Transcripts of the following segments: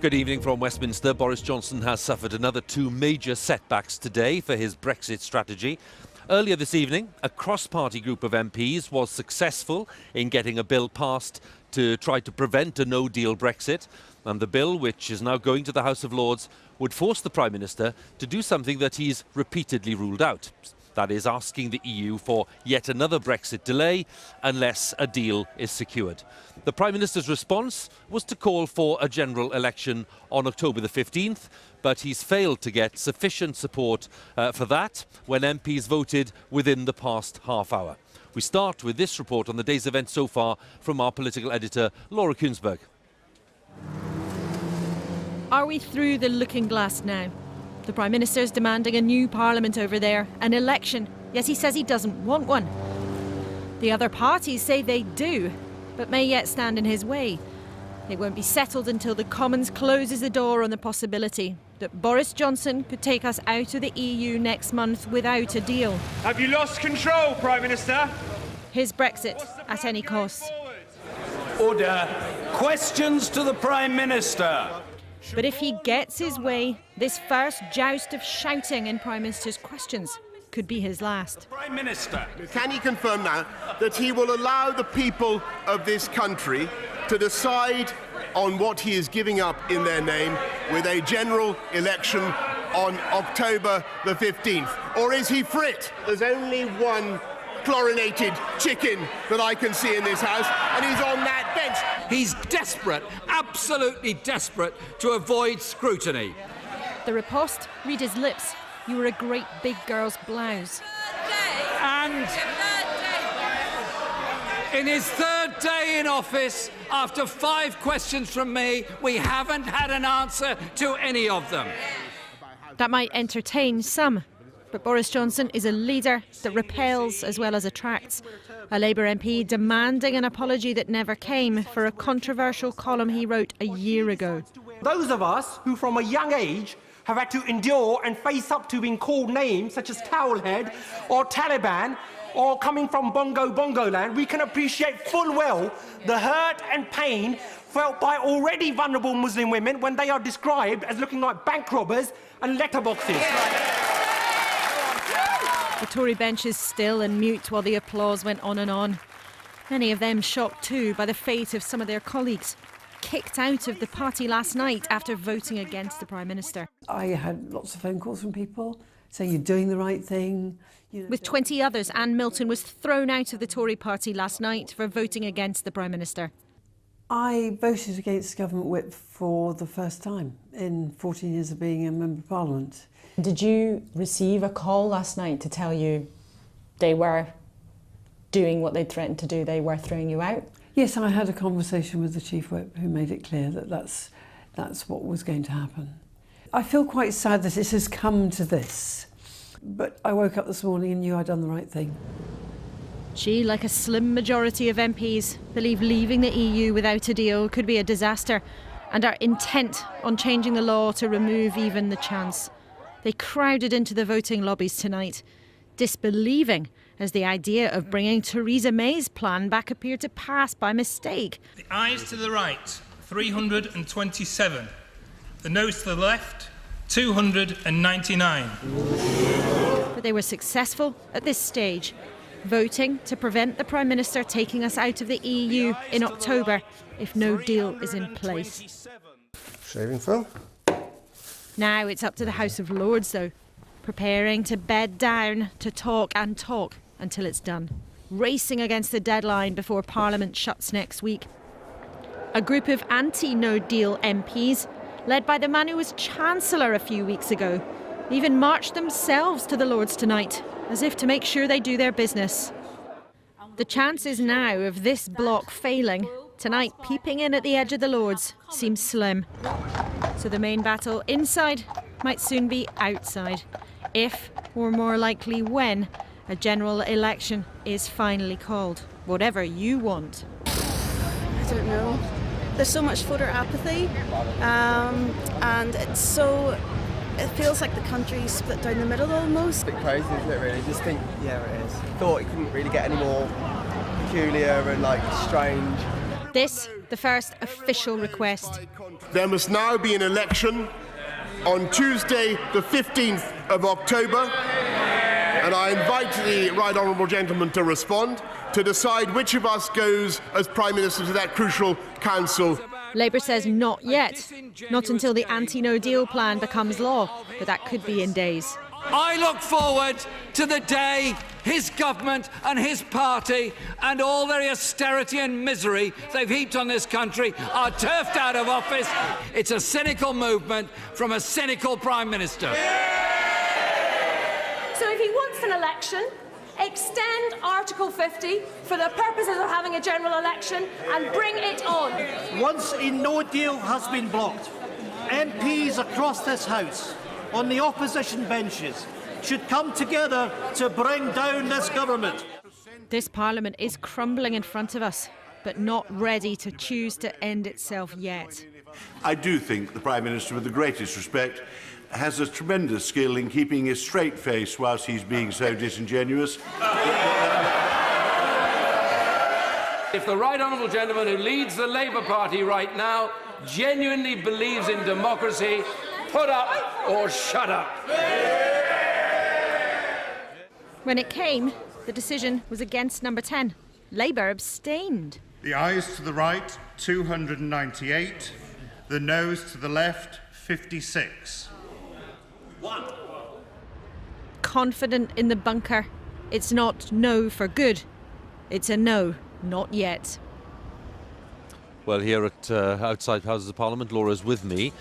Good evening from Westminster. Boris Johnson has suffered another two major setbacks today for his Brexit strategy. Earlier this evening, a cross-party group of MPs was successful in getting a bill passed to try to prevent a no-deal Brexit. And the bill, which is now going to the House of Lords, would force the Prime Minister to do something that he's repeatedly ruled out. That is, asking the EU for yet another Brexit delay unless a deal is secured. The Prime Minister's response was to call for a general election on October the 15th, but he's failed to get sufficient support for that when MPs voted within the past half hour. We start with this report on the day's events so far from our political editor, Laura Kuenssberg. Are we through the looking glass now? The Prime Minister's demanding a new Parliament over there, an election, yet he says he doesn't want one. The other parties say they do, but may yet stand in his way. It won't be settled until the Commons closes the door on the possibility that Boris Johnson could take us out of the EU next month without a deal. Have you lost control, Prime Minister? His Brexit at any cost. Order. Questions to the Prime Minister. But if he gets his way, this first joust of shouting in Prime Minister's questions could be his last. Prime Minister. Can he confirm now that he will allow the people of this country to decide on what he is giving up in their name with a general election on October the 15th? Or is he frit? There's only one chlorinated chicken that I can see in this house, and he's on that bench. He's desperate, absolutely desperate, to avoid scrutiny. The riposte, read his lips. You were a great big girl's blouse. And in his third day in office, after 5 questions from me, we haven't had an answer to any of them. That might entertain some. But Boris Johnson is a leader that repels as well as attracts. A Labour MP demanding an apology that never came for a controversial column he wrote a year ago. Those of us who from a young age have had to endure and face up to being called names such as Towelhead or Taliban or coming from Bongo land, we can appreciate full well the hurt and pain felt by already vulnerable Muslim women when they are described as looking like bank robbers and letterboxes. The Tory bench is still and mute while the applause went on and on. Many of them shocked too by the fate of some of their colleagues, kicked out of the party last night after voting against the Prime Minister. I had lots of phone calls from people saying you're doing the right thing. With 20 others, Anne Milton was thrown out of the Tory party last night for voting against the Prime Minister. I voted against government whip for the first time in 14 years of being a Member of Parliament. Did you receive a call last night to tell you they were doing what they threatened to do, they were throwing you out? Yes, I had a conversation with the Chief Whip who made it clear that that's what was going to happen. I feel quite sad that it has come to this, but I woke up this morning and knew I'd done the right thing. She, like a slim majority of MPs, believe leaving the EU without a deal could be a disaster and are intent on changing the law to remove even the chance. They crowded into the voting lobbies tonight, disbelieving as the idea of bringing Theresa May's plan back appeared to pass by mistake. The ayes to the right, 327. The noes to the left, 299. But they were successful at this stage, voting to prevent the Prime Minister taking us out of the EU in October if no deal is in place. Shaving foam. Now it's up to the House of Lords, though, preparing to bed down to talk and talk until it's done, racing against the deadline before Parliament shuts next week. A group of anti-no deal MPs, led by the man who was Chancellor a few weeks ago, even marched themselves to the Lords tonight, as if to make sure they do their business. The chances now of this bloc failing, tonight peeping in at the edge of the Lords, seems slim. So the main battle inside might soon be outside, if, or more likely when, a general election is finally called. Whatever you want. I don't know. There's so much voter apathy, and it feels like the country's split down the middle almost. It's a bit crazy, isn't it, really? Just think, yeah, it is. Thought it couldn't really get any more peculiar and, strange. This, the first official request. There must now be an election on Tuesday, the 15th of October, and I invite the right honourable gentleman to respond to decide which of us goes as Prime Minister to that crucial council. Labour says not yet, not until the anti-no deal plan becomes law, but that could be in days. I look forward to the day his government and his party and all the austerity and misery they've heaped on this country are turfed out of office. It's a cynical movement from a cynical Prime Minister. So if he wants an election, extend Article 50 for the purposes of having a general election and bring it on. Once a no deal has been blocked, MPs across this House on the opposition benches should come together to bring down this government. This Parliament is crumbling in front of us, but not ready to choose to end itself yet. I do think the Prime Minister, with the greatest respect, has a tremendous skill in keeping a straight face whilst he's being so disingenuous. If the right honourable gentleman who leads the Labour Party right now genuinely believes in democracy, put up or shut up. When it came, the decision was against number 10. Labour abstained. The ayes to the right, 298. The noes to the left, 56. Confident in the bunker, it's not no for good. It's a no, not yet. Well, here at outside Houses of Parliament, Laura's with me.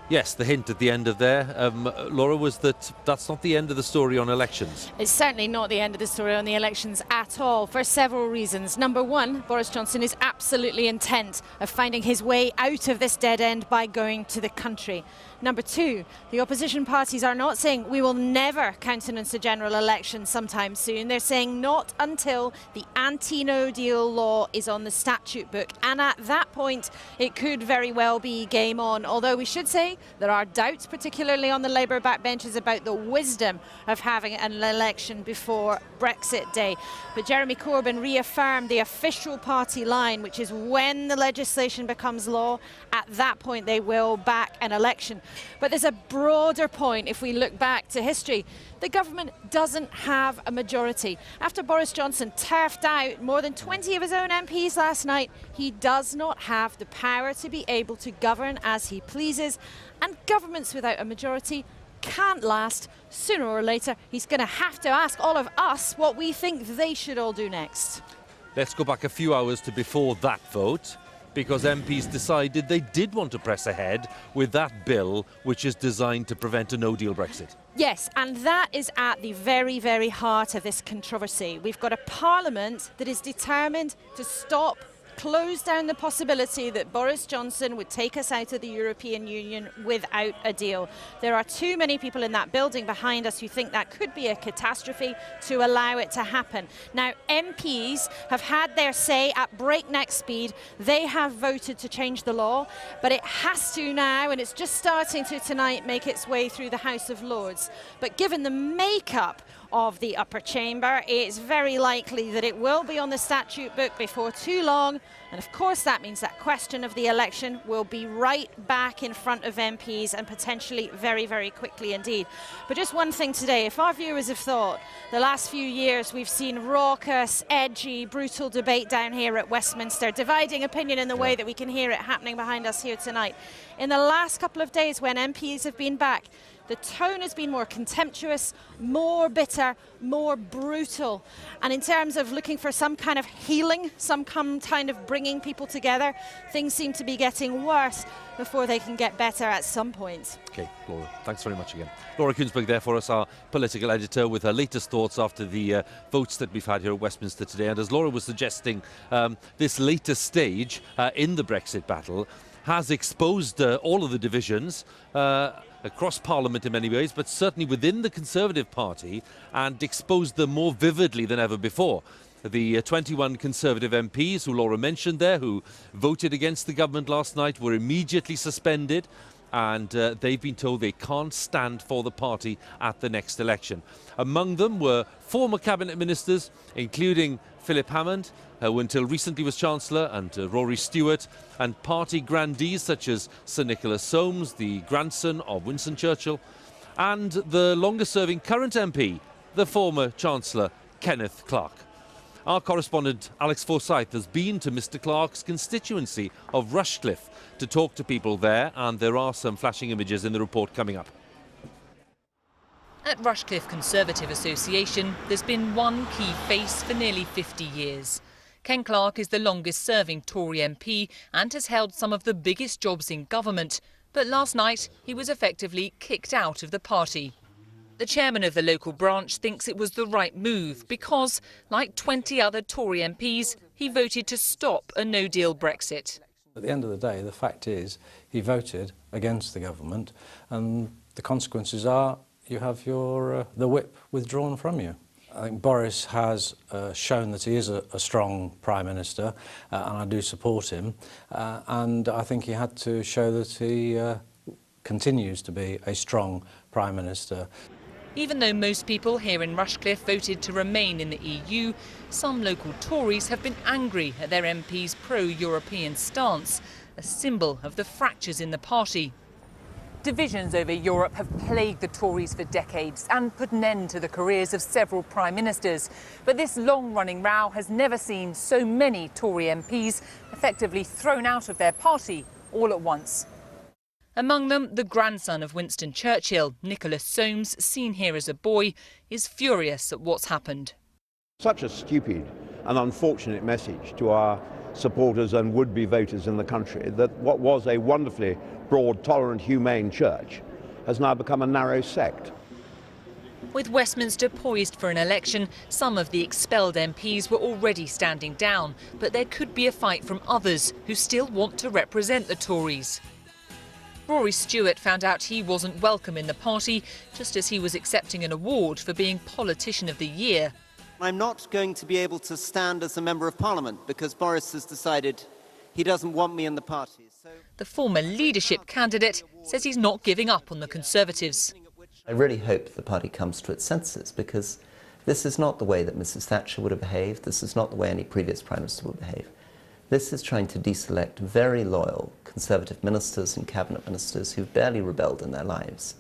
Yes, the hint at the end of there, Laura, was that that's not the end of the story on elections. It's certainly not the end of the story on the elections at all, for several reasons. Number one, Boris Johnson is absolutely intent of finding his way out of this dead end by going to the country. Number two, the opposition parties are not saying we will never countenance a general election sometime soon. They're saying not until the anti-no deal law is on the statute book. And at that point, it could very well be game on. Although we should say there are doubts, particularly on the Labour backbenches, about the wisdom of having an election before Brexit Day. But Jeremy Corbyn reaffirmed the official party line, which is when the legislation becomes law, at that point they will back an election. But there's a broader point if we look back to history. The government doesn't have a majority. After Boris Johnson turfed out more than 20 of his own MPs last night, he does not have the power to be able to govern as he pleases. And governments without a majority can't last. Sooner or later, he's going to have to ask all of us what we think they should all do next. Let's go back a few hours to before that vote, because MPs decided they did want to press ahead with that bill which is designed to prevent a no-deal Brexit. Yes, and that is at the very, very heart of this controversy. We've got a Parliament that is determined to close down the possibility that Boris Johnson would take us out of the European Union without a deal. There are too many people in that building behind us who think that could be a catastrophe to allow it to happen. Now, MPs have had their say at breakneck speed. They have voted to change the law, but it has to now, and it's just starting to tonight, make its way through the House of Lords. But given the makeup of the upper chamber, it's very likely that it will be on the statute book before too long. And of course that means that question of the election will be right back in front of MPs, and potentially very, very quickly indeed. But just one thing today, if our viewers have thought the last few years we've seen raucous, edgy, brutal debate down here at Westminster, dividing opinion in the way that we can hear it happening behind us here tonight. In the last couple of days when MPs have been back, the tone has been more contemptuous, more bitter, more brutal. And in terms of looking for some kind of healing, some kind of bringing people together, things seem to be getting worse before they can get better at some point. OK, Laura, thanks very much again. Laura Kuenssberg there for us, our political editor, with her latest thoughts after the votes that we've had here at Westminster today. And as Laura was suggesting, this latest stage in the Brexit battle has exposed all of the divisions across Parliament in many ways, but certainly within the Conservative Party, and exposed them more vividly than ever before. The 21 Conservative MPs who Laura mentioned there, who voted against the government last night, were immediately suspended. and they've been told they can't stand for the party at the next election. Among them were former cabinet ministers, including Philip Hammond, who until recently was Chancellor, and Rory Stewart, and party grandees such as Sir Nicholas Soames, the grandson of Winston Churchill, and the longest-serving current MP, the former Chancellor Ken Clarke. Our correspondent Alex Forsyth has been to Mr Clarke's constituency of Rushcliffe to talk to people there, and there are some flashing images in the report coming up. At Rushcliffe Conservative Association, there's been one key face for nearly 50 years. Ken Clarke is the longest-serving Tory MP and has held some of the biggest jobs in government. But last night, he was effectively kicked out of the party. The chairman of the local branch thinks it was the right move because, like 20 other Tory MPs, he voted to stop a no-deal Brexit. At the end of the day, the fact is he voted against the government, and the consequences are you have the whip withdrawn from you. I think Boris has shown that he is a strong Prime Minister, and I do support him, and I think he had to show that he continues to be a strong Prime Minister. Even though most people here in Rushcliffe voted to remain in the EU, some local Tories have been angry at their MP's pro-European stance, a symbol of the fractures in the party. Divisions over Europe have plagued the Tories for decades and put an end to the careers of several Prime Ministers. But this long-running row has never seen so many Tory MPs effectively thrown out of their party all at once. Among them, the grandson of Winston Churchill, Nicholas Soames, seen here as a boy, is furious at what's happened. Such a stupid and unfortunate message to our supporters and would-be voters in the country that what was a wonderfully broad, tolerant, humane church has now become a narrow sect. With Westminster poised for an election, some of the expelled MPs were already standing down, but there could be a fight from others who still want to represent the Tories. Rory Stewart found out he wasn't welcome in the party, just as he was accepting an award for being Politician of the Year. I'm not going to be able to stand as a Member of Parliament because Boris has decided he doesn't want me in the party. The former leadership candidate says he's not giving up on the Conservatives. I really hope the party comes to its senses, because this is not the way that Mrs Thatcher would have behaved. This is not the way any previous Prime Minister would behave. This is trying to deselect very loyal Conservative ministers and cabinet ministers who've barely rebelled in their lives.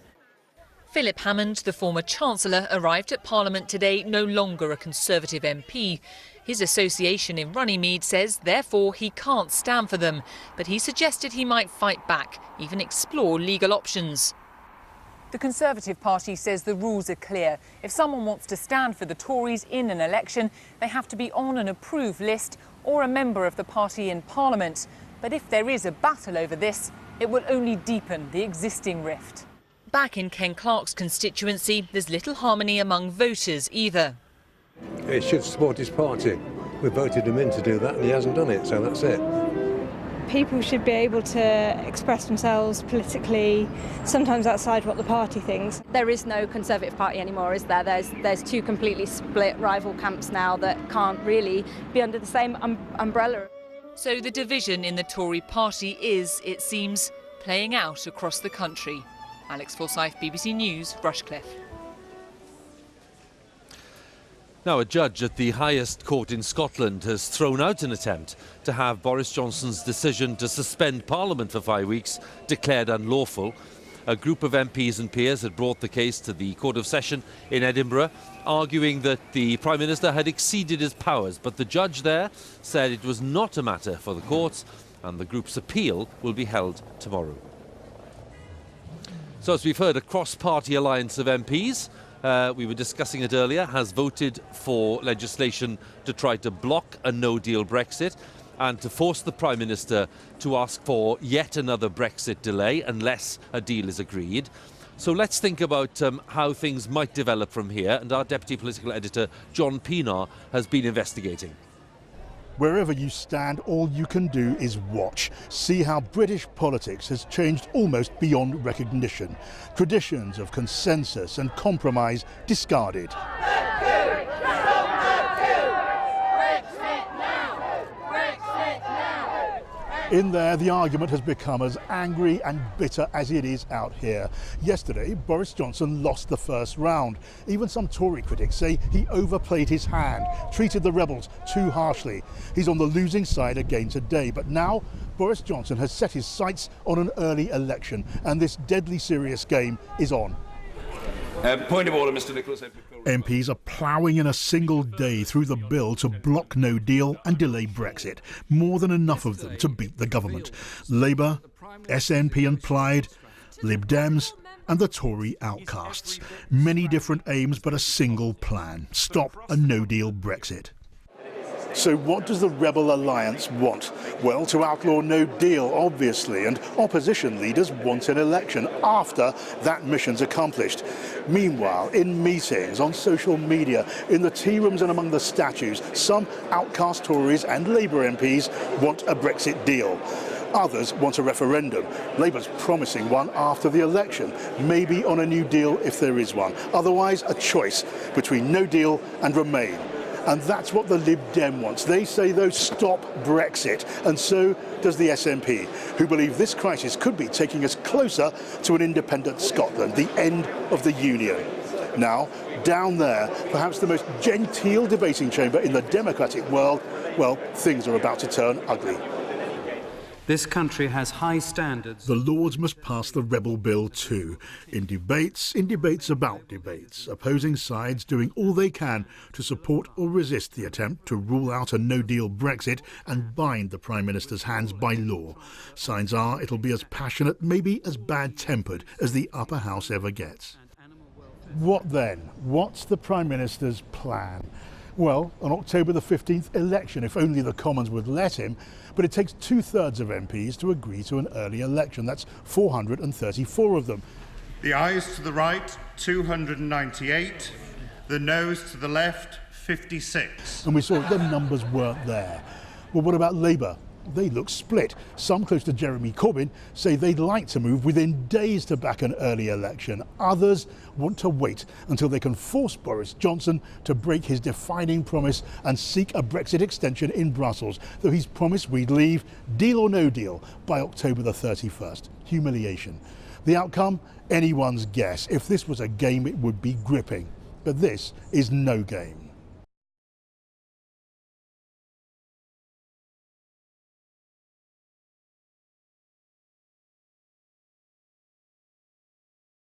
Philip Hammond, the former Chancellor, arrived at Parliament today no longer a Conservative MP. His association in Runnymede says, therefore, he can't stand for them. But he suggested he might fight back, even explore legal options. The Conservative Party says the rules are clear. If someone wants to stand for the Tories in an election, they have to be on an approved list or a member of the party in Parliament. But if there is a battle over this, it will only deepen the existing rift. Back in Ken Clarke's constituency, there's little harmony among voters either. It should support his party. We voted him in to do that and he hasn't done it, so that's it. People should be able to express themselves politically, sometimes outside what the party thinks. There is no Conservative Party anymore, is there? There's two completely split rival camps now that can't really be under the same umbrella. So the division in the Tory party is, it seems, playing out across the country. Alex Forsyth, BBC News, Rushcliffe. Now, a judge at the highest court in Scotland has thrown out an attempt to have Boris Johnson's decision to suspend Parliament for 5 weeks declared unlawful. A group of MPs and peers had brought the case to the Court of Session in Edinburgh, arguing that the Prime Minister had exceeded his powers. But the judge there said it was not a matter for the courts, and the group's appeal will be held tomorrow. So, as we've heard, a cross-party alliance of MPs, we were discussing it earlier, has voted for legislation to try to block a no-deal Brexit and to force the Prime Minister to ask for yet another Brexit delay unless a deal is agreed. So let's think about how things might develop from here, and our Deputy Political Editor, John Pienaar, has been investigating. Wherever you stand, all you can do is watch. See how British politics has changed almost beyond recognition. Traditions of consensus and compromise discarded. In there, the argument has become as angry and bitter as it is out here. Yesterday, Boris Johnson lost the first round. Even some Tory critics say he overplayed his hand, treated the rebels too harshly. He's on the losing side again today, but now Boris Johnson has set his sights on an early election, and this deadly serious game is on. Point of order, Mr Nicholas. MPs are ploughing in a single day through the bill to block no deal and delay Brexit. More than enough of them to beat the government. Labour, SNP and Plaid, Lib Dems and the Tory outcasts. Many different aims but a single plan. Stop a no-deal Brexit. So what does the Rebel Alliance want? Well, to outlaw no deal, obviously, and opposition leaders want an election after that mission's accomplished. Meanwhile, in meetings, on social media, in the tea rooms and among the statues, some outcast Tories and Labour MPs want a Brexit deal. Others want a referendum. Labour's promising one after the election, maybe on a new deal if there is one. Otherwise, a choice between no deal and remain. And that's what the Lib Dem wants. They say, though, stop Brexit. And so does the SNP, who believe this crisis could be taking us closer to an independent Scotland, the end of the Union. Now, down there, perhaps the most genteel debating chamber in the democratic world, well, things are about to turn ugly. This country has high standards. The Lords must pass the Rebel Bill too. In debates about debates. Opposing sides doing all they can to support or resist the attempt to rule out a no-deal Brexit and bind the Prime Minister's hands by law. Signs are it'll be as passionate, maybe as bad-tempered as the upper house ever gets. What then? What's the Prime Minister's plan? Well, an October the 15th election, if only the Commons would let him, but it takes 2/3 of MPs to agree to an early election. That's 434 of them. The ayes to the right, 298. The noes to the left, 56. And we saw the numbers weren't there. Well, what about Labour? They look split. Some close to Jeremy Corbyn say they'd like to move within days to back an early election. Others want to wait until they can force Boris Johnson to break his defining promise and seek a Brexit extension in Brussels, though he's promised we'd leave, deal or no deal, by October the 31st. Humiliation. The outcome? Anyone's guess. If this was a game, it would be gripping. But this is no game.